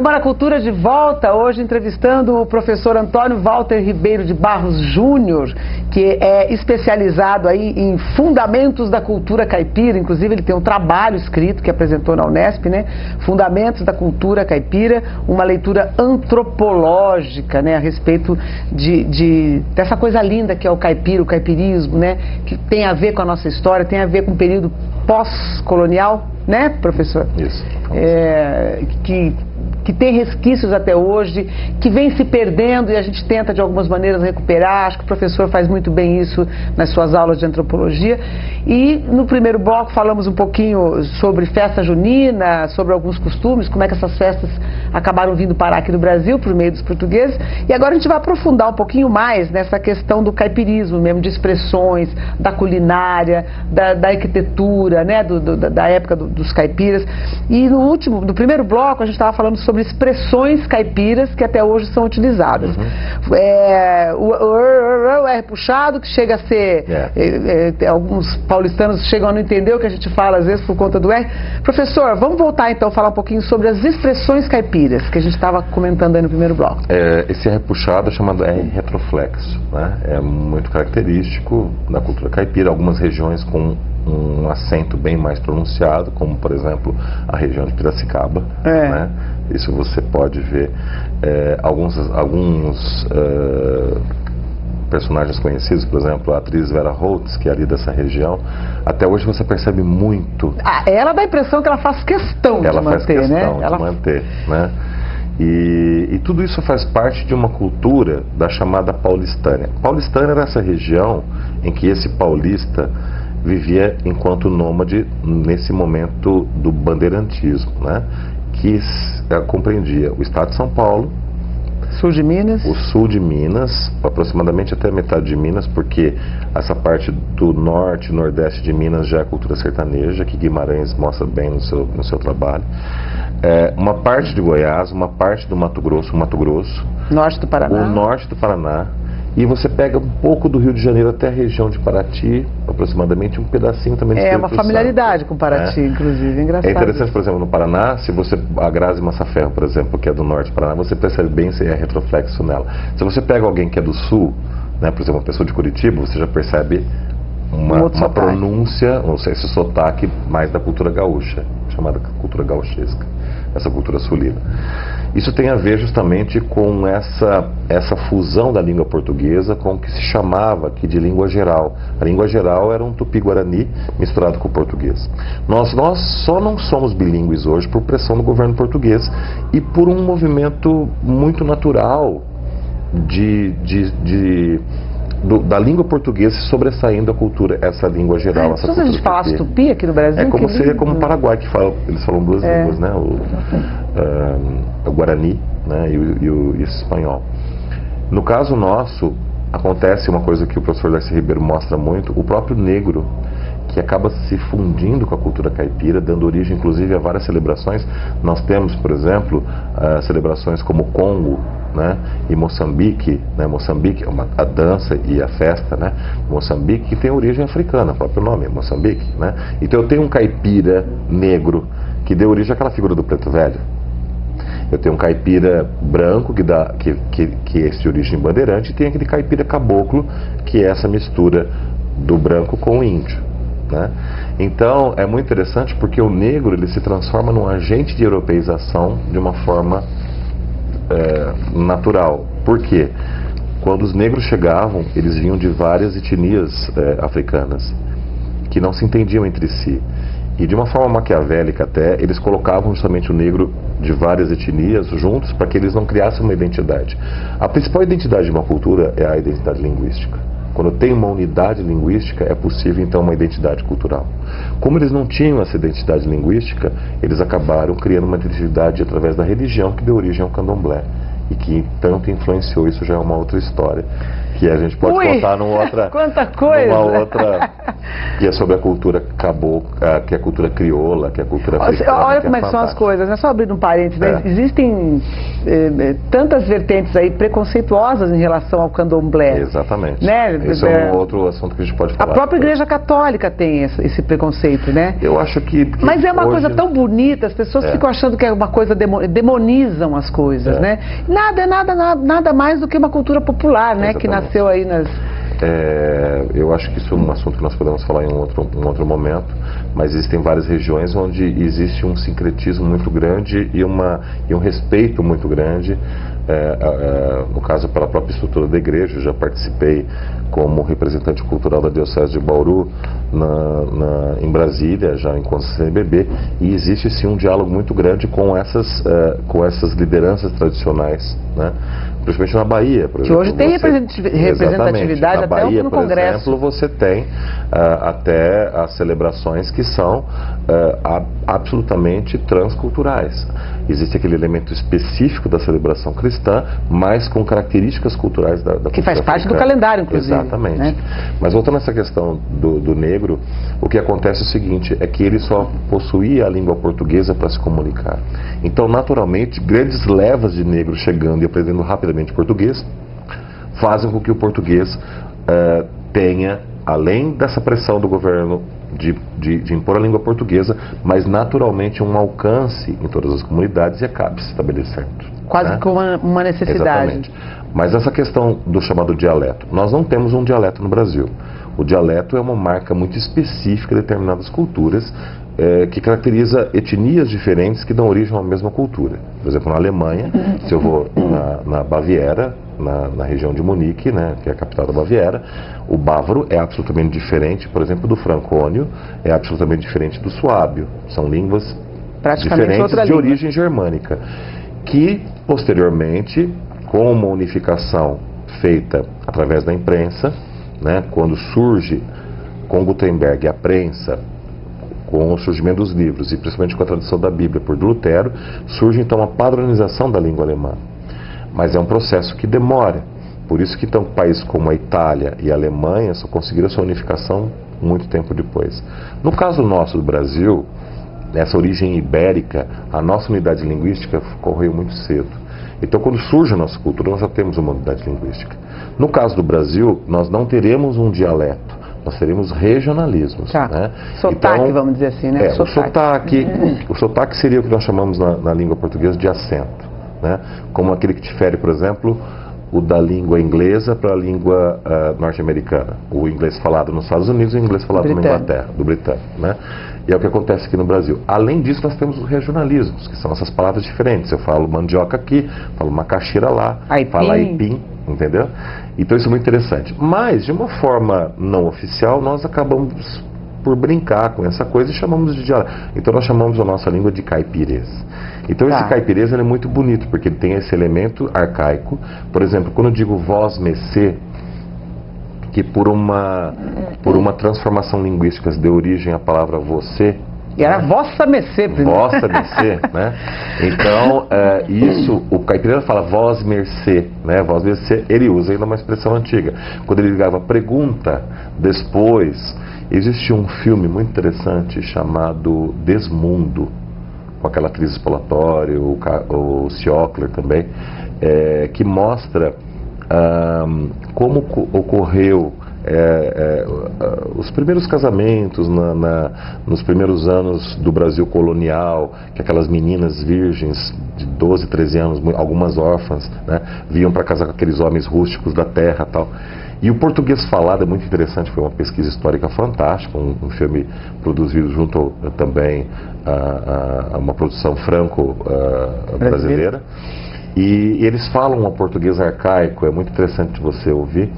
Câmara Cultura de volta, hoje entrevistando o professor Antônio Walter Ribeiro de Barros Júnior, que é especializado aí em fundamentos da cultura caipira. Inclusive ele tem um trabalho escrito que apresentou na Unesp, né? Fundamentos da cultura caipira, uma leitura antropológica, né? A respeito dessa coisa linda que é o caipira, o caipirismo, né? Que tem a ver com a nossa história, tem a ver com o período pós-colonial, né, professor? Isso. Que tem resquícios até hoje, que vem se perdendo e a gente tenta de algumas maneiras recuperar. Acho que o professor faz muito bem isso nas suas aulas de antropologia. E no primeiro bloco falamos um pouquinho sobre festa junina, sobre alguns costumes, como é que essas festas acabaram vindo parar aqui no Brasil por meio dos portugueses. E agora a gente vai aprofundar um pouquinho mais nessa questão do caipirismo mesmo, de expressões, da culinária, da arquitetura, né, da época dos caipiras. E no primeiro bloco a gente estava falando sobre expressões caipiras que até hoje são utilizadas. O R puxado, que chega a ser... alguns paulistanos chegam a não entender o que a gente fala, às vezes, por conta do R. Professor, vamos voltar então a falar um pouquinho sobre as expressões caipiras, que a gente estava comentando aí no primeiro bloco. Esse R puxado é chamado R retroflexo, né? É muito característico da cultura caipira, algumas regiões com um acento bem mais pronunciado, como por exemplo a região de Piracicaba, né? Isso você pode ver alguns personagens conhecidos, por exemplo a atriz Vera Holtz, que é ali dessa região. Até hoje você percebe muito. Ela dá a impressão que ela faz questão de manter, né? Né? E tudo isso faz parte de uma cultura da chamada paulistânia. Paulistânia era essa região em que esse paulista vivia enquanto nômade nesse momento do bandeirantismo, né? Que compreendia o estado de São Paulo, sul de Minas, o sul de Minas, aproximadamente até a metade de Minas, porque essa parte do norte e nordeste de Minas já é cultura sertaneja, que Guimarães mostra bem no seu trabalho. Uma parte de Goiás, uma parte do Mato Grosso, norte do Paraná. O norte do Paraná. E você pega um pouco do Rio de Janeiro até a região de Paraty, aproximadamente um pedacinho também de uma familiaridade com Paraty, inclusive, engraçado. É interessante, por exemplo, no Paraná, se você, a Grazi Massaferro, por exemplo, que é do norte do Paraná, você percebe bem se é retroflexo nela. Se você pega alguém que é do sul, né, por exemplo, uma pessoa de Curitiba, você já percebe uma pronúncia, não sei, esse sotaque mais da cultura gaúcha, chamada cultura gauchesca, essa cultura sulina. Isso tem a ver justamente com essa fusão da língua portuguesa com o que se chamava aqui de língua geral. A língua geral era um tupi-guarani misturado com o português. Nós só não somos bilíngues hoje por pressão do governo português e por um movimento muito natural da língua portuguesa sobressaindo a cultura, essa língua geral. Se a gente falasse tupi aqui no Brasil... Seria como o Paraguai, que eles falam duas línguas, né? O Guarani, né? e o espanhol. No caso nosso, acontece uma coisa que o professor Darcy Ribeiro mostra muito, o próprio negro, que acaba se fundindo com a cultura caipira, dando origem inclusive a várias celebrações. Nós temos, por exemplo, celebrações como Congo, né, e Moçambique, né, a dança e a festa, né, Moçambique, que tem origem africana, o próprio nome é Moçambique, né. Então eu tenho um caipira negro que deu origem àquela figura do preto velho. Eu tenho um caipira branco que é esse de origem bandeirante, e tem aquele caipira caboclo, que é essa mistura do branco com o índio, né? Então é muito interessante porque o negro ele se transforma num agente de europeização de uma forma natural. Por quê? Quando os negros chegavam, eles vinham de várias etnias africanas que não se entendiam entre si. E de uma forma maquiavélica até, eles colocavam justamente o negro de várias etnias juntos para que eles não criassem uma identidade. A principal identidade de uma cultura é a identidade linguística. Quando tem uma unidade linguística, é possível então uma identidade cultural. Como eles não tinham essa identidade linguística, eles acabaram criando uma identidade através da religião que deu origem ao candomblé. E que tanto influenciou, isso já é uma outra história. que a gente pode contar numa outra... Quanta coisa! Numa outra... que é sobre a cultura cabocla, que é a cultura crioula, que é a cultura africana. Olha como é que são as coisas, né? Só abrindo um parênteses, né? Existem tantas vertentes aí preconceituosas em relação ao candomblé. Exatamente. Né? Esse é um outro assunto que a gente pode falar. A própria Igreja Católica tem esse preconceito, né? Eu acho que mas é uma coisa tão bonita, as pessoas ficam achando que é uma coisa, demonizam as coisas, né? Nada mais do que uma cultura popular, né? Que nasceu aí nas... eu acho que isso é um assunto que nós podemos falar em um outro momento, mas existem várias regiões onde existe um sincretismo muito grande e um respeito muito grande. No caso, pela própria estrutura da igreja, eu já participei como representante cultural da Diocese de Bauru em Brasília, já em CNBB, e existe sim um diálogo muito grande com essas lideranças tradicionais, né? Principalmente na Bahia, por exemplo. Que hoje tem representatividade até no Congresso. Por exemplo, você tem até as celebrações que são absolutamente transculturais. Existe aquele elemento específico da celebração cristã, mas com características culturais da cultura que faz parte africana. do calendário, inclusive. Exatamente. Né? Mas voltando a essa questão do negro, o que acontece é o seguinte, é que ele só possuía a língua portuguesa para se comunicar. Então, naturalmente, grandes levas de negros chegando e aprendendo rapidamente português, fazem com que o português tenha, além dessa pressão do governo de impor a língua portuguesa, mas naturalmente um alcance em todas as comunidades e acabe se estabelecendo. Quase como uma necessidade. Exatamente. Mas essa questão do chamado dialeto, nós não temos um dialeto no Brasil. O dialeto é uma marca muito específica de determinadas culturas, que caracteriza etnias diferentes que dão origem a uma mesma cultura. Por exemplo, na Alemanha, se eu vou na Baviera, na região de Munique, né, que é a capital da Baviera, o bávaro é absolutamente diferente, por exemplo, do francônio, é absolutamente diferente do suábio. São línguas diferentes de origem germânica, que posteriormente, com uma unificação feita através da imprensa, né, quando surge com Gutenberg a prensa, com o surgimento dos livros e principalmente com a tradução da Bíblia por Lutero, surge então a padronização da língua alemã. Mas é um processo que demora. Por isso que então países como a Itália e a Alemanha só conseguiram sua unificação muito tempo depois. No caso nosso do Brasil, nessa origem ibérica, a nossa unidade linguística ocorreu muito cedo. Então, quando surge a nossa cultura, nós já temos uma unidade linguística. No caso do Brasil, nós não teremos um dialeto, nós teremos regionalismos. Tá. Né? Sotaque, então, vamos dizer assim, né? O sotaque seria o que nós chamamos na língua portuguesa de acento. Né? Como aquele que difere, por exemplo, o da língua inglesa para a língua norte-americana. O inglês falado nos Estados Unidos e o inglês falado na Inglaterra, do britânico. Né? E é o que acontece aqui no Brasil. Além disso, nós temos os regionalismos, que são essas palavras diferentes. Eu falo mandioca aqui, falo macaxeira lá, falo aipim, entendeu? Então isso é muito interessante. Mas, de uma forma não oficial, nós acabamos por brincar com essa coisa e chamamos de dialeto. Então nós chamamos a nossa língua de caipirês. Então esse caipirês ele é muito bonito, porque ele tem esse elemento arcaico. Por exemplo, quando eu digo vós mecê, que por uma transformação linguística deu origem à palavra você. E era vossa mercê primeiro. Vossa mercê, né? Então, isso, o caipira fala vós mercê, né? Vós mercê, ele usa ainda uma expressão antiga. Quando ele ligava pergunta, depois, existe um filme muito interessante chamado Desmundo, com aquela atriz Spolatório, o Ciocler também, que mostra como ocorreu os primeiros casamentos nos primeiros anos do Brasil colonial, que aquelas meninas virgens de 12, 13 anos, algumas órfãs, né, vinham para casar com aqueles homens rústicos da terra tal. E o português falado é muito interessante, foi uma pesquisa histórica fantástica, um filme produzido junto também a uma produção franco-brasileira. E eles falam um português arcaico, é muito interessante você ouvir.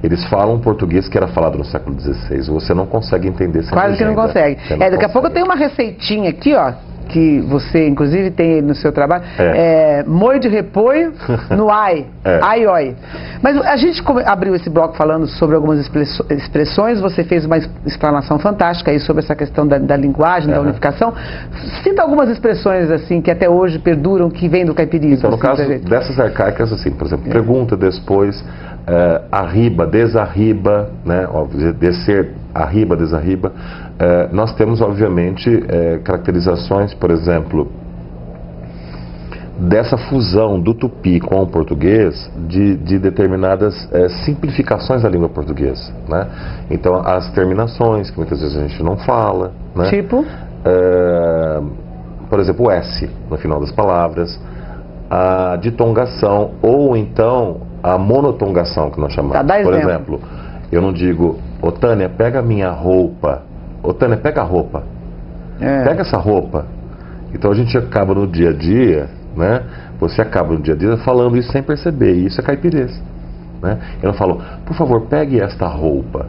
Eles falam um português que era falado no século XVI. Você não consegue entender sem Quase legenda. Que não consegue. Daqui a pouco eu tenho uma receitinha aqui, ó, que você inclusive tem no seu trabalho. Molho de repolho no ai. Ai-oi. Mas a gente abriu esse bloco falando sobre algumas expressões. Você fez uma explanação fantástica aí sobre essa questão da linguagem, da unificação. Cita algumas expressões assim que até hoje perduram, que vêm do caipirismo. Então, no assim, caso dessas arcaicas, assim, por exemplo, pergunta, depois, arriba, desarriba, né? Descer, arriba, desarriba. Nós temos, obviamente, caracterizações, por exemplo, dessa fusão do tupi com o português de determinadas simplificações da língua portuguesa, né? Então, as terminações, que muitas vezes a gente não fala, né? Tipo? Por exemplo, o S no final das palavras, a ditongação ou então a monotongação, que nós chamamos. Por exemplo, eu não digo, ô Tânia, pega a minha roupa. Ô Tânia, pega a roupa. Pega essa roupa. Então a gente acaba no dia a dia, né? Você acaba no dia a dia falando isso sem perceber. E isso é caipirês, né? Eu não falo, por favor, pegue esta roupa.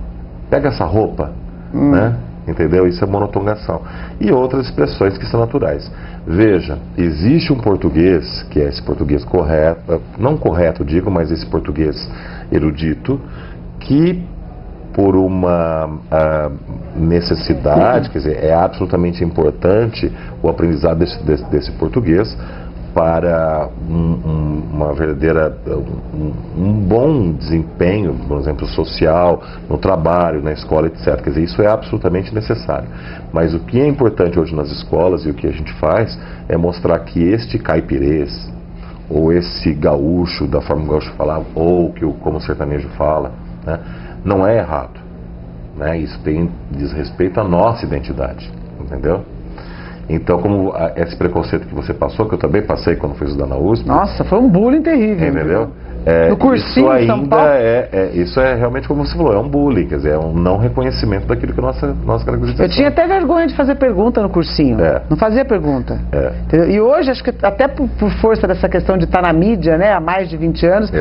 Pega essa roupa, né? Entendeu? Isso é monotongação. E outras expressões que são naturais. Veja, existe um português, que é esse português correto, não correto digo, mas esse português erudito, que por uma necessidade, quer dizer, é absolutamente importante o aprendizado desse português para uma verdadeira, um bom desempenho, por exemplo, social, no trabalho, na escola, etc. Quer dizer, isso é absolutamente necessário. Mas o que é importante hoje nas escolas e o que a gente faz é mostrar que este caipirês, ou esse gaúcho, da forma que o gaúcho falava, ou que como o sertanejo fala, né, não é errado, né? Isso diz respeito à nossa identidade, entendeu? Então, como esse preconceito que você passou, que eu também passei quando fui estudar na USP... Nossa, foi um bullying terrível. Entendeu? No cursinho isso em São Paulo? Isso é realmente, como você falou, é um bullying, quer dizer, é um não reconhecimento daquilo que é nossa caracterização. Eu tinha até vergonha de fazer pergunta no cursinho. Não fazia pergunta. Entendeu? E hoje, acho que até por força dessa questão de estar na mídia, né, há mais de 20 anos,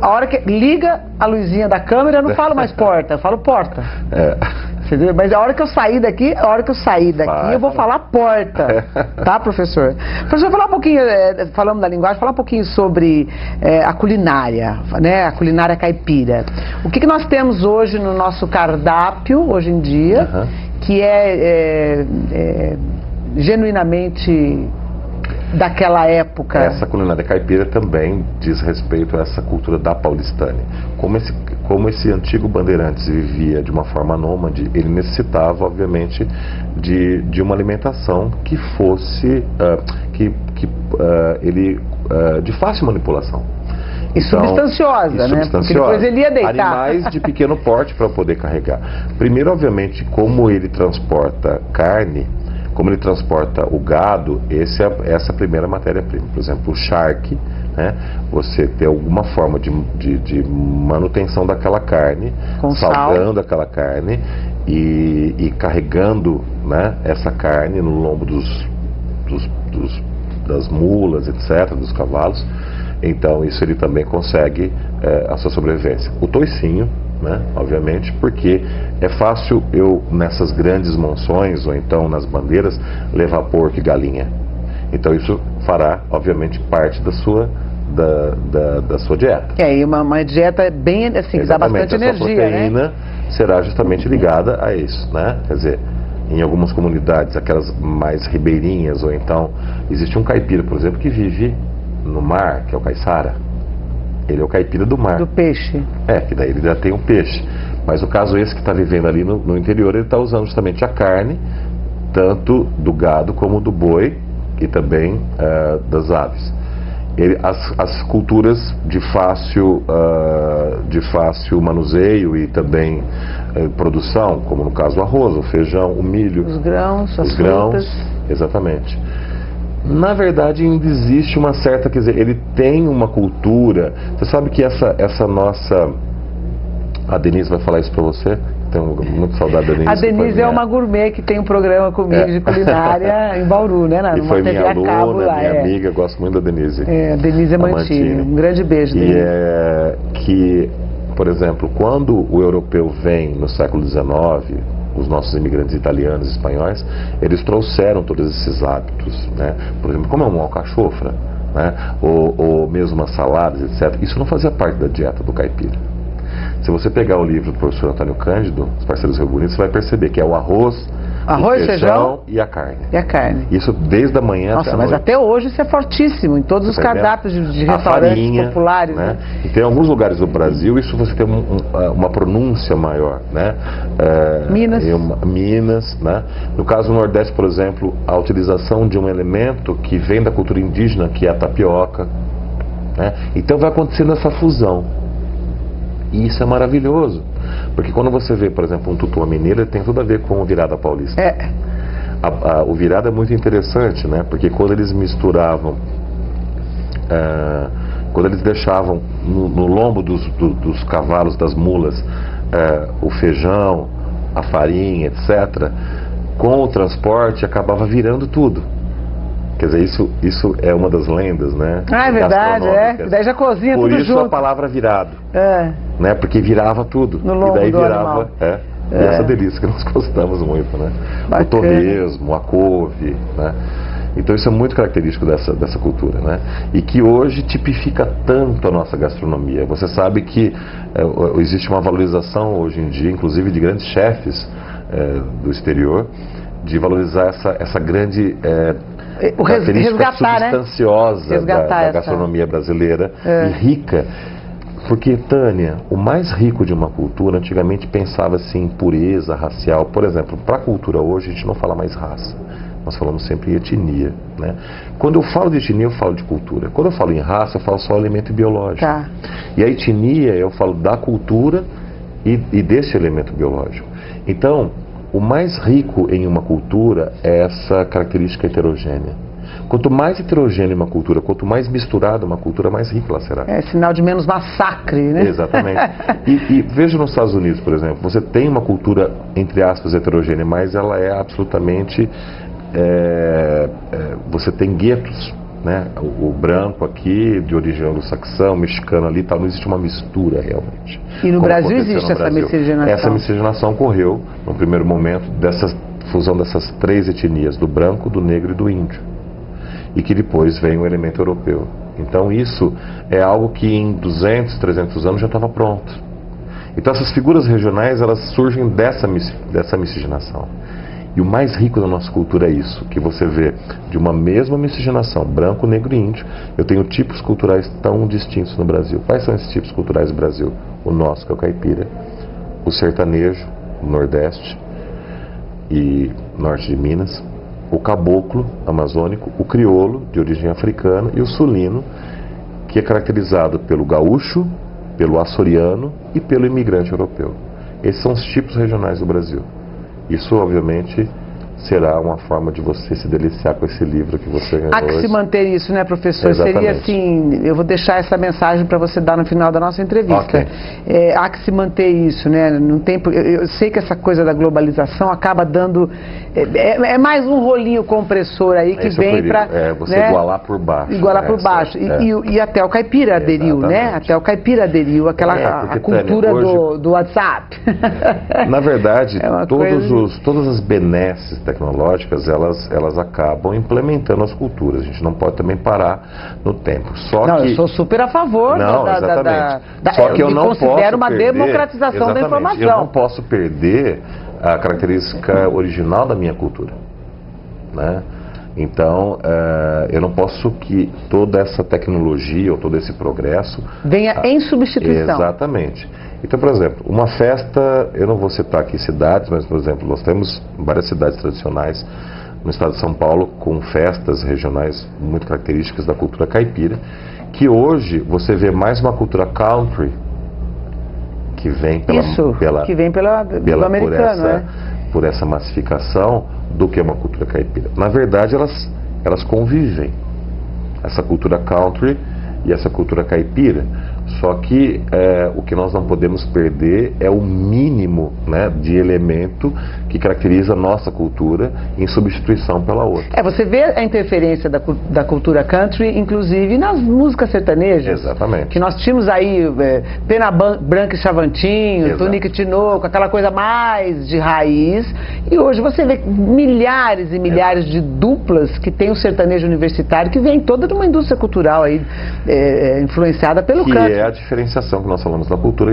a hora que liga a luzinha da câmera, eu não falo mais porta, eu falo porta. Entendeu? Mas a hora que eu sair daqui, eu vou falar porta. Tá, professor? Professor, falar um pouquinho, falando da linguagem, falar um pouquinho sobre a culinária, né? A culinária caipira. O que nós temos hoje no nosso cardápio, hoje em dia, que é genuinamente daquela época? Essa culinária caipira também diz respeito a essa cultura da paulistânia. Como esse antigo Bandeirantes vivia de uma forma nômade, ele necessitava, obviamente, de uma alimentação que fosse de fácil manipulação. E substanciosa, né? Porque depois ele ia deitar. Animais de pequeno porte para poder carregar. Primeiro, obviamente, como ele transporta carne, como ele transporta o gado, essa é a primeira matéria-prima. Por exemplo, o charque, né? Você ter alguma forma de manutenção daquela carne, salgando aquela carne e carregando, né, essa carne no lombo das mulas, etc., dos cavalos. Então isso ele também consegue a sua sobrevivência. O toicinho, né, obviamente, porque é fácil eu, nessas grandes monções ou então nas bandeiras, levar porco e galinha. Então isso fará, obviamente, parte da sua dieta. E uma dieta bem assim, que dá bastante energia, a proteína, né? Será justamente ligada a isso, né? Quer dizer, em algumas comunidades, aquelas mais ribeirinhas, ou então existe um caipira, por exemplo, que vive no mar, que é o caiçara. Ele é o caipira do mar. Do peixe. Que daí ele já tem um peixe. Mas o caso esse que está vivendo ali no interior, ele está usando justamente a carne, tanto do gado como do boi e também das aves. As culturas de fácil manuseio e também produção, como no caso o arroz, o feijão, o milho, os grãos, as frutas. Exatamente. Na verdade, ainda existe uma certa, quer dizer, ele tem uma cultura. Você sabe que essa nossa... A Denise vai falar isso pra você? Tenho muito saudade da Denise. A Denise é uma gourmet que tem um programa comigo de culinária em Bauru, né? E foi minha aluna, minha amiga, gosto muito da Denise. A Denise Mantini. Um grande beijo, Denise. Que, por exemplo, quando o europeu vem no século XIX, os nossos imigrantes italianos e espanhóis, eles trouxeram todos esses hábitos, né? Por exemplo, como é uma alcachofra, né? Ou mesmo as saladas, etc. Isso não fazia parte da dieta do caipira. Se você pegar o livro do professor Antônio Cândido, Os Parceiros Rio Bonito, você vai perceber que é o arroz, Arroz, feijão e a carne. E a carne. Isso desde a manhã Nossa, até a mas noite. até hoje isso é fortíssimo, em todos os cardápios de restaurantes farinha, populares. Né? Né? E tem alguns lugares do Brasil, isso você tem uma pronúncia maior. Né? Minas. Minas. Né? No caso do Nordeste, por exemplo, a utilização de um elemento que vem da cultura indígena, que é a tapioca. Né? Então vai acontecendo essa fusão. E isso é maravilhoso. Porque quando você vê, por exemplo, um tutu mineiro, ele tem tudo a ver com o virada paulista. O virada é muito interessante, né? Porque quando eles misturavam, quando eles deixavam no lombo dos cavalos, das mulas, o feijão, a farinha, etc., com o transporte acabava virando tudo. Quer dizer, isso é uma das lendas, né? Ah, é verdade, Daí já cozinha tudo junto. Por isso a palavra virado. Né? Porque virava tudo. No lombo e daí do virava. E essa delícia que nós gostamos muito, né? Bacana. O torresmo, a couve, né? Então isso é muito característico dessa cultura, né? E que hoje tipifica tanto a nossa gastronomia. Você sabe que existe uma valorização hoje em dia, inclusive de grandes chefes do exterior, de valorizar essa grande característica substanciosa da gastronomia brasileira e rica. Porque, Tânia, o mais rico de uma cultura, antigamente pensava-se em pureza racial. Por exemplo, para a cultura hoje, a gente não fala mais raça. Nós falamos sempre em etnia. Né? Quando eu falo de etnia, eu falo de cultura. Quando eu falo em raça, eu falo só elemento biológico. Tá. E a etnia, eu falo da cultura e desse elemento biológico. Então, o mais rico em uma cultura é essa característica heterogênea. Quanto mais heterogênea uma cultura, quanto mais misturada uma cultura, mais rica ela será. É sinal de menos massacre, né? Exatamente. E veja nos Estados Unidos, por exemplo, você tem uma cultura, entre aspas, heterogênea, mas ela é absolutamente... você tem guetos, né? O branco aqui, de origem anglo-saxão, mexicano ali, tal, não existe uma mistura realmente. E no Brasil existe essa miscigenação? Essa miscigenação ocorreu, no primeiro momento, dessa fusão dessas três etnias, do branco, do negro e do índio. E que depois vem o elemento europeu. Então isso é algo que em 200, 300 anos já estava pronto. Então essas figuras regionais, elas surgem dessa miscigenação. E o mais rico da nossa cultura é isso, que você vê de uma mesma miscigenação, branco, negro e índio, eu tenho tipos culturais tão distintos no Brasil. Quais são esses tipos culturais do Brasil? O nosso, que é o caipira, o sertanejo, o nordeste e norte de Minas, o caboclo amazônico, o crioulo, de origem africana, e o sulino, que é caracterizado pelo gaúcho, pelo açoriano e pelo imigrante europeu. Esses são os tipos regionais do Brasil. Isso, obviamente, será uma forma de você se deliciar com esse livro que você ganhou. Há que se manter isso, né, professor? Exatamente. Seria assim, eu vou deixar essa mensagem para você dar no final da nossa entrevista. Okay. Há que se manter isso, né? Não tem, eu sei que essa coisa da globalização acaba dando... É mais um rolinho compressor aí que vem para... você, né? Igualar por baixo. Igualar por baixo. E até o caipira aderiu, né? Até o caipira aderiu, a cultura hoje, do WhatsApp. Na verdade, todas as benesses tecnológicas, elas acabam implementando as culturas. A gente não pode também parar no tempo. Eu sou super a favor Só que eu não considero uma democratização da informação. Eu não posso perder a característica original da minha cultura, né? Então, eu não posso que toda essa tecnologia ou todo esse progresso venha em substituição. Exatamente. Então, por exemplo, uma festa, eu não vou citar aqui cidades, mas, por exemplo, nós temos várias cidades tradicionais no estado de São Paulo com festas regionais muito características da cultura caipira, que hoje você vê mais uma cultura country que vem pelo americano, por essa massificação, do que uma cultura caipira. Na verdade, elas convivem, essa cultura country e essa cultura caipira. Só que o que nós não podemos perder é o mínimo, né, de elemento que caracteriza a nossa cultura em substituição pela outra. Você vê a interferência da cultura country, inclusive nas músicas sertanejas. Exatamente. Que nós tínhamos aí Pena Branca e Chavantinho, Tunique Tinoco, aquela coisa mais de raiz. E hoje você vê milhares e milhares de duplas que tem o sertanejo universitário, que vem toda de uma indústria cultural aí influenciada pelo country. É a diferenciação que nós falamos da cultura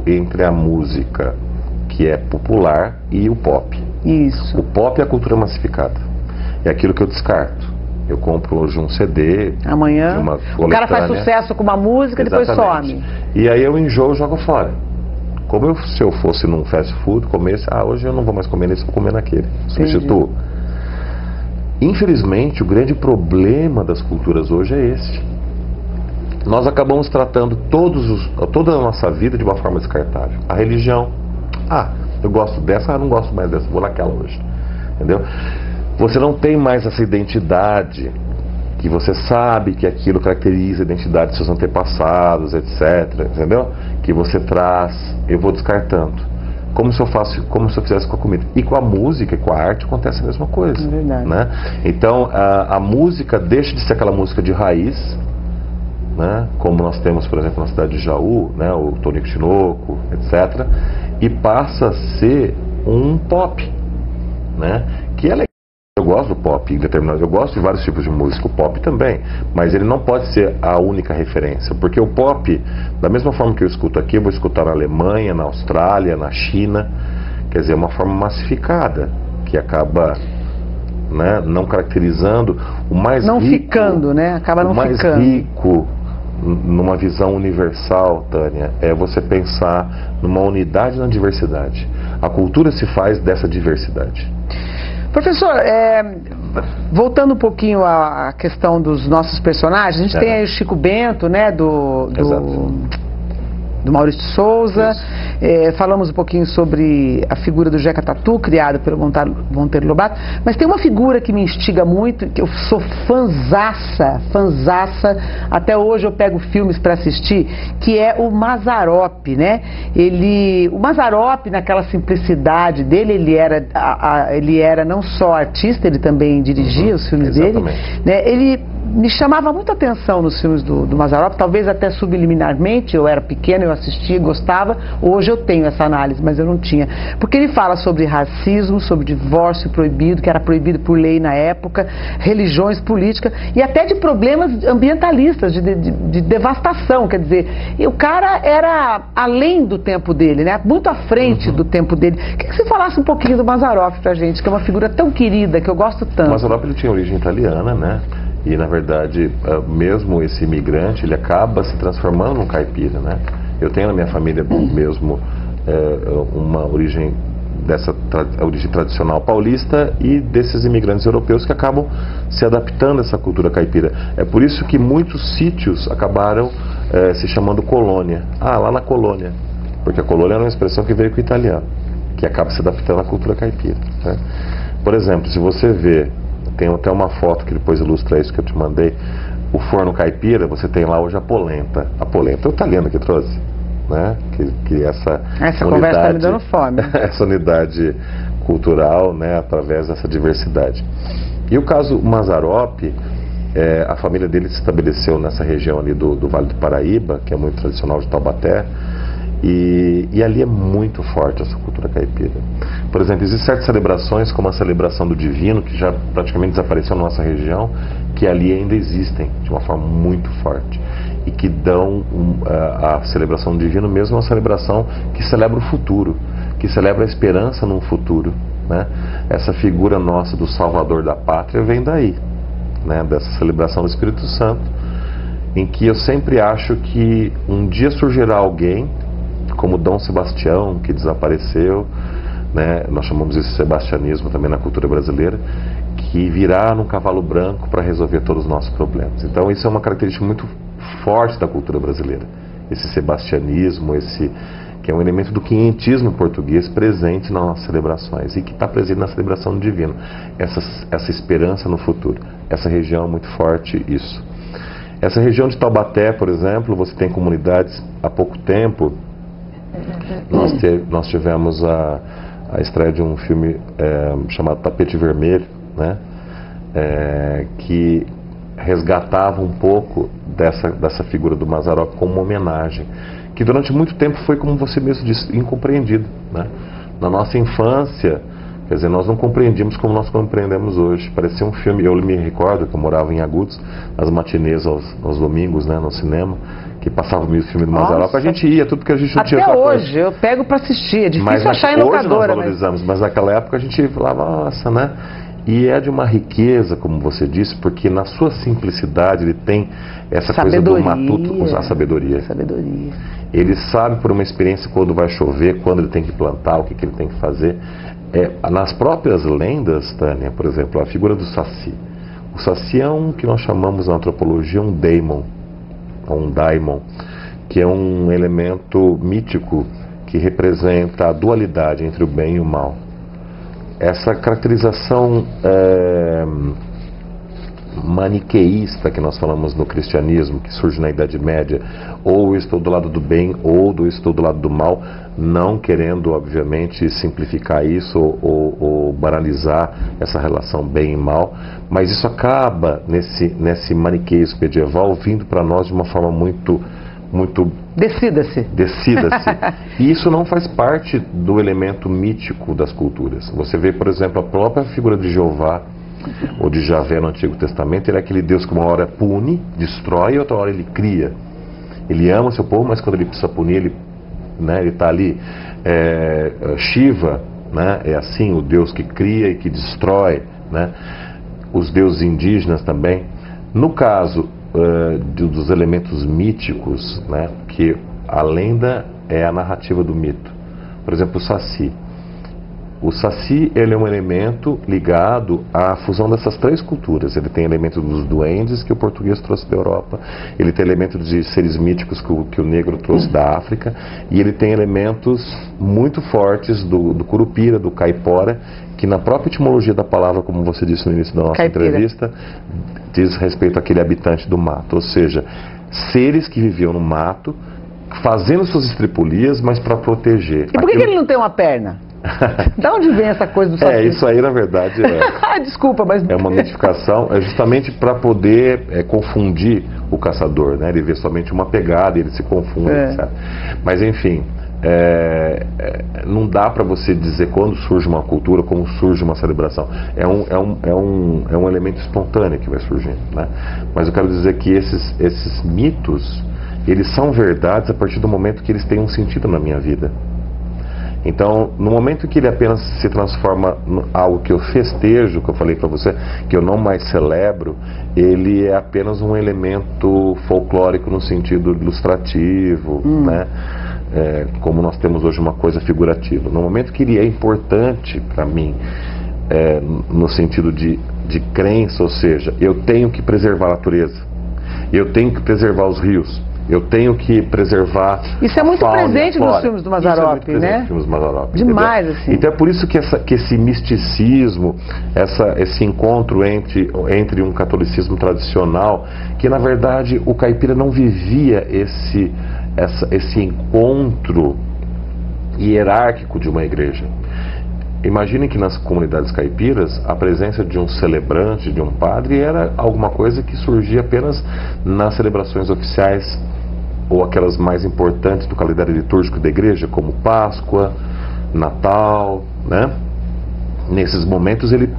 entre a música que é popular e o pop. Isso. O pop é a cultura massificada. É aquilo que eu descarto. Eu compro hoje um CD. Amanhã. De uma o cara faz sucesso com uma música e depois some. E aí eu enjoo e jogo fora. Como se eu fosse num fast food, comesse, hoje eu não vou mais comer nesse, vou comer naquele. Substituo. Infelizmente, o grande problema das culturas hoje é esse. Nós acabamos tratando toda a nossa vida de uma forma descartável. A religião. Eu gosto dessa, não gosto mais dessa, vou naquela hoje. Entendeu? Você não tem mais essa identidade que você sabe que aquilo caracteriza a identidade dos seus antepassados, etc. Entendeu? Que você traz, eu vou descartando. Como se eu fizesse com a comida. E com a música e com a arte acontece a mesma coisa. É verdade. Né? Então a música deixa de ser aquela música de raiz, né? Como nós temos, por exemplo, na cidade de Jaú, né? O Tonico Tinoco, etc. E passa a ser um pop, né? Que é legal. Eu gosto do pop em determinado, eu gosto de vários tipos de música, o pop também, mas ele não pode ser a única referência, porque o pop, da mesma forma que eu escuto aqui, eu vou escutar na Alemanha, na Austrália, na China, quer dizer, uma forma massificada, que acaba, né, não caracterizando o mais não rico, ficando, né? Acaba não o mais ficando. rico numa visão universal, Tânia, é você pensar numa unidade na diversidade. A cultura se faz dessa diversidade. Professor, voltando um pouquinho à questão dos nossos personagens, a gente tem aí o Chico Bento, né, do Maurício de Souza, falamos um pouquinho sobre a figura do Jeca Tatu, criada pelo Monteiro Lobato, mas tem uma figura que me instiga muito, que eu sou fanzaça, até hoje eu pego filmes para assistir, que é o Mazzaropi, né? O Mazzaropi, naquela simplicidade dele, ele era não só artista, ele também dirigia os filmes dele, né? Ele me chamava muita atenção nos filmes do Mazzaropi, talvez até subliminarmente, eu era pequena, eu assistia, gostava, hoje eu tenho essa análise, mas eu não tinha, porque ele fala sobre racismo, sobre divórcio proibido, que era proibido por lei na época, religiões, política, e até de problemas ambientalistas, de devastação, quer dizer, e o cara era além do tempo dele, né, muito à frente do tempo dele. Queria que você falasse um pouquinho do Mazzaropi pra gente, que é uma figura tão querida, que eu gosto tanto. O Mazzaropi, ele tinha origem italiana, né? E, na verdade, mesmo esse imigrante, ele acaba se transformando num caipira, né? Eu tenho na minha família mesmo uma origem origem tradicional paulista e desses imigrantes europeus que acabam se adaptando a essa cultura caipira. É por isso que muitos sítios acabaram se chamando colônia. Lá na colônia. Porque a colônia é uma expressão que veio com o italiano, que acaba se adaptando à cultura caipira, né? Por exemplo, se você vê, tem até uma foto que depois ilustra isso que eu te mandei, o forno caipira, você tem lá hoje a polenta. A polenta é o italiano que trouxe, né? Que essa unidade, conversa está me dando fome. Essa unidade cultural, né? Através dessa diversidade. E o caso Mazzaropi, a família dele se estabeleceu nessa região ali do Vale do Paraíba, que é muito tradicional de Taubaté. E ali é muito forte essa cultura caipira. Por exemplo, existem certas celebrações, como a celebração do divino, que já praticamente desapareceu na nossa região, que ali ainda existem de uma forma muito forte e que dão a celebração do divino mesmo uma celebração que celebra o futuro, que celebra a esperança num futuro, né? Essa figura nossa do Salvador da Pátria vem daí, né? Dessa celebração do Espírito Santo, em que eu sempre acho que um dia surgirá alguém como Dom Sebastião, que desapareceu, né? Nós chamamos isso de sebastianismo também na cultura brasileira, que virá num cavalo branco para resolver todos os nossos problemas. Então isso é uma característica muito forte da cultura brasileira, esse sebastianismo, que é um elemento do quinhentismo português presente nas nossas celebrações e que está presente na celebração do divino, essa esperança no futuro. Essa região é muito forte, isso. Essa região de Taubaté, por exemplo, você tem comunidades, há pouco tempo nós tivemos a estreia de um filme chamado Tapete Vermelho, né? Que resgatava um pouco dessa figura do Mazzaropi como uma homenagem, que durante muito tempo foi, como você mesmo disse, incompreendido, né? Na nossa infância, quer dizer, nós não compreendíamos como nós compreendemos hoje. Parecia um filme, eu me recordo que eu morava em Agudos, nas matinês aos domingos, né, no cinema, que passava o filme do Mazzaropi, a gente ia, tudo que a gente não tinha. Até hoje, eu pego para assistir, é difícil achar em locadora. Hoje nós valorizamos, mas naquela época a gente falava, nossa, né? E é de uma riqueza, como você disse, porque na sua simplicidade ele tem essa coisa do matuto, a sabedoria. Ele sabe por uma experiência quando vai chover, quando ele tem que plantar, o que ele tem que fazer. Nas próprias lendas, Tânia, por exemplo, a figura do Saci. O Saci é um que nós chamamos na antropologia um daimon, que é um elemento mítico que representa a dualidade entre o bem e o mal. Essa caracterização maniqueísta que nós falamos no cristianismo, que surge na Idade Média, ou eu estou do lado do bem, ou eu estou do lado do mal, não querendo, obviamente, simplificar isso ou banalizar essa relação bem e mal, mas isso acaba, nesse maniqueísmo medieval, vindo para nós de uma forma muito... Decida-se. E isso não faz parte do elemento mítico das culturas. Você vê, por exemplo, a própria figura de Jeová, ou de Javé no Antigo Testamento. Ele é aquele Deus que uma hora pune, destrói, e outra hora ele cria. Ele ama o seu povo, mas quando ele precisa punir, ele está ali. Shiva, né, é assim, o Deus que cria e que destrói, né? Os deuses indígenas também. No caso dos elementos míticos, né, que a lenda é a narrativa do mito. Por exemplo, o Saci. O Saci, ele é um elemento ligado à fusão dessas três culturas. Ele tem elementos dos duendes que o português trouxe da Europa, ele tem elementos de seres míticos que o negro trouxe da África, e ele tem elementos muito fortes do curupira, do caipora, que na própria etimologia da palavra, como você disse no início da nossa entrevista, diz respeito àquele habitante do mato, ou seja, seres que viviam no mato, fazendo suas estripulias, mas para proteger. E por que ele não tem uma perna? Da onde vem essa coisa do Saci? Isso aí na verdade desculpa, mas... é uma mitificação, justamente para poder confundir o caçador, né? Ele vê somente uma pegada, ele se confunde, etc. Mas enfim, não dá para você dizer quando surge uma cultura, como surge uma celebração. É um elemento espontâneo que vai surgindo, né? Mas eu quero dizer que esses mitos, eles são verdades a partir do momento que eles têm um sentido na minha vida. Então, no momento que ele apenas se transforma em algo que eu festejo, que eu falei para você, que eu não mais celebro, ele é apenas um elemento folclórico no sentido ilustrativo, né? Como nós temos hoje uma coisa figurativa. No momento que ele é importante para mim, no sentido de crença, ou seja, eu tenho que preservar a natureza, eu tenho que preservar os rios, eu tenho que preservar. Isso é muito presente nos filmes do Mazzaropi, né? Nos filmes do Mazzaropi, demais, assim. Então é por isso que esse misticismo, esse encontro entre um catolicismo tradicional, que na verdade o caipira não vivia esse encontro hierárquico de uma igreja. Imaginem que nas comunidades caipiras a presença de um celebrante, de um padre, era alguma coisa que surgia apenas nas celebrações oficiais ou aquelas mais importantes do calendário litúrgico da igreja, como Páscoa, Natal, né? Nesses momentos ele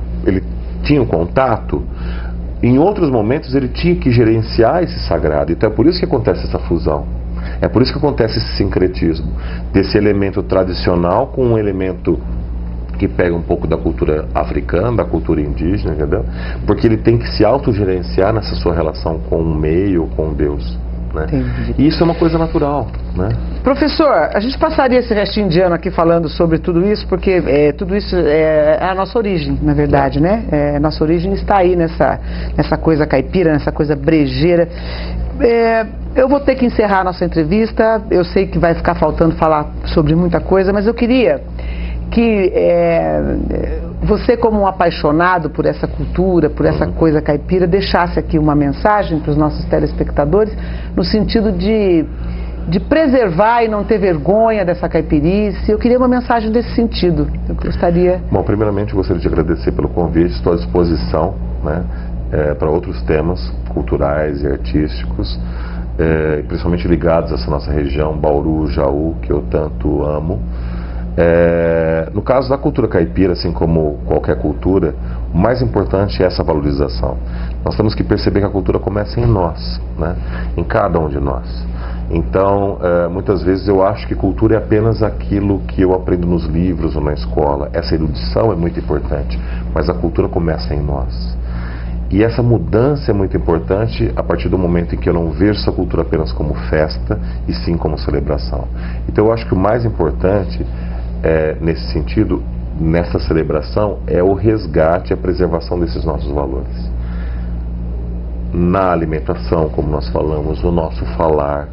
tinha um contato. Em outros momentos ele tinha que gerenciar esse sagrado. Então é por isso que acontece essa fusão. É por isso que acontece esse sincretismo desse elemento tradicional com um elemento que pega um pouco da cultura africana, da cultura indígena, entendeu? Porque ele tem que se autogerenciar nessa sua relação com o meio, com Deus, né? E isso é uma coisa natural, né? Professor, a gente passaria esse restinho de ano aqui falando sobre tudo isso, porque tudo isso é a nossa origem, na verdade, né? A nossa origem está aí nessa coisa caipira, nessa coisa brejeira. Eu vou ter que encerrar a nossa entrevista. Eu sei que vai ficar faltando falar sobre muita coisa, mas eu queria que você, como um apaixonado por essa cultura, por essa coisa caipira, deixasse aqui uma mensagem para os nossos telespectadores, no sentido de preservar e não ter vergonha dessa caipirice. Eu queria uma mensagem desse sentido. Eu gostaria... Bom, primeiramente eu gostaria de agradecer pelo convite. Estou à disposição, né, para outros temas culturais e artísticos, principalmente ligados a essa nossa região, Bauru, Jaú, que eu tanto amo. No caso da cultura caipira, assim como qualquer cultura, o mais importante é essa valorização. Nós temos que perceber que a cultura começa em nós, né? Em cada um de nós. Então, muitas vezes eu acho que cultura é apenas aquilo que eu aprendo nos livros ou na escola. Essa erudição é muito importante, mas a cultura começa em nós. E essa mudança é muito importante a partir do momento em que eu não vejo essa cultura apenas como festa, e sim como celebração. Então eu acho que o mais importante, nesse sentido, nessa celebração, é o resgate e a preservação desses nossos valores. Na alimentação, como nós falamos, no nosso falar.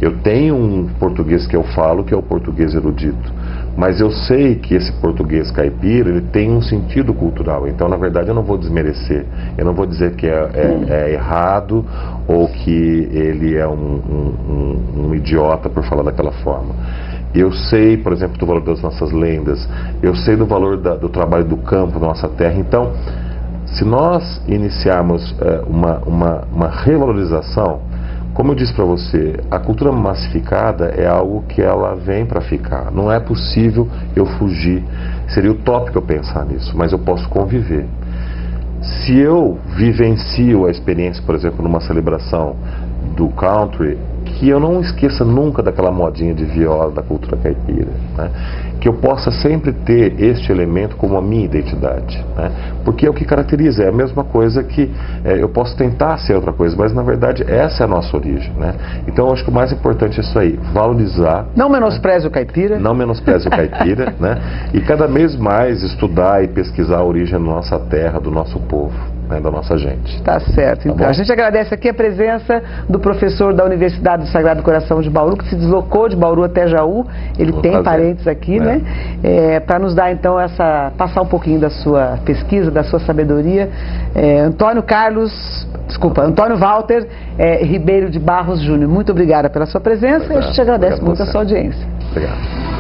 Eu tenho um português que eu falo, que é o português erudito, mas eu sei que esse português caipira, ele tem um sentido cultural. Então, na verdade, eu não vou desmerecer. Eu não vou dizer que é errado ou que ele é um idiota por falar daquela forma. Eu sei, por exemplo, do valor das nossas lendas. Eu sei do valor do trabalho do campo, da nossa terra. Então, se nós iniciarmos uma revalorização, como eu disse para você, a cultura massificada é algo que ela vem para ficar. Não é possível eu fugir. Seria utópico eu pensar nisso, mas eu posso conviver. Se eu vivencio a experiência, por exemplo, numa celebração do country, que eu não esqueça nunca daquela modinha de viola da cultura caipira, né? Que eu possa sempre ter este elemento como a minha identidade, né? Porque é o que caracteriza, é a mesma coisa que eu posso tentar ser outra coisa, mas na verdade essa é a nossa origem, né? Então eu acho que o mais importante é isso aí, valorizar. Não menospreze o caipira. Não menospreze o caipira, né? E cada vez mais estudar e pesquisar a origem da nossa terra, do nosso povo, né, da nossa gente. Tá certo. Então, a gente agradece aqui a presença do professor da Universidade do Sagrado Coração de Bauru, que se deslocou de Bauru até Jaú. Ele tem parentes aqui, né? Para nos dar, então, passar um pouquinho da sua pesquisa, da sua sabedoria. Antônio Walter Ribeiro de Barros Júnior, muito obrigada pela sua presença e a gente agradece muito a sua audiência. Obrigado.